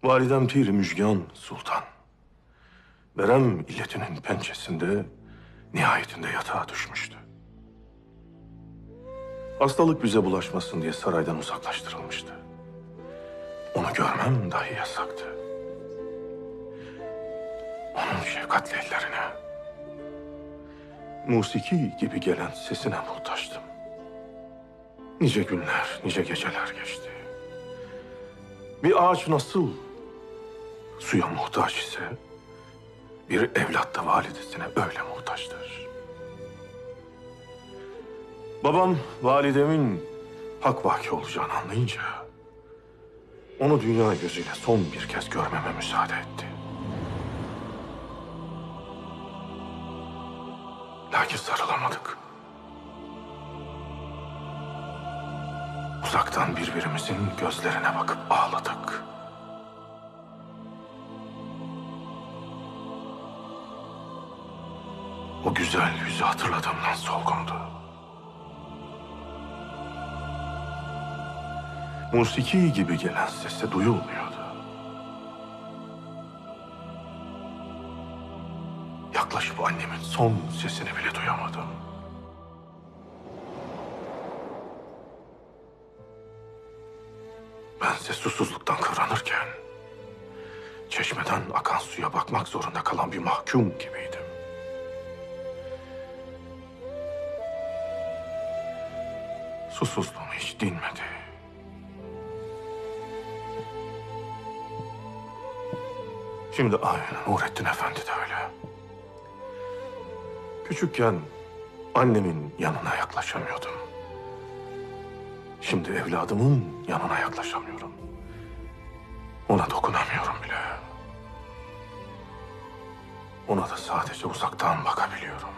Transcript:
Validem Pir Müjgan Sultan. Verem illetinin pençesinde nihayetinde yatağa düşmüştü. Hastalık bize bulaşmasın diye saraydan uzaklaştırılmıştı. Onu görmem dahi yasaktı. Onun şefkatli ellerine, musiki gibi gelen sesine muhtaçtım. Nice günler, nice geceler geçti. Bir ağaç nasıl suya muhtaç ise, bir evlat da validesine öyle muhtaçtır. Babam validemin hak vaki olacağını anlayınca, onu dünya gözüyle son bir kez görmeme müsaade etti. Lakin sarılamadık. Uzaktan birbirimizin gözlerine bakıp ağladık. O güzel yüzü hatırladığımdan solgundu. Musiki gibi gelen sesi duyulmuyordu. Yaklaşıp annemin son sesini bile duyamadım. Bense susuzluktan kıvranırken, çeşmeden akan suya bakmak zorunda kalan bir mahkum gibiydim. Susuzluğum hiç dinmedi. Şimdi aynen Nurettin Efendi de öyle. Küçükken annemin yanına yaklaşamıyordum. Şimdi evladımın yanına yaklaşamıyorum. Ona dokunamıyorum bile. Ona da sadece uzaktan bakabiliyorum.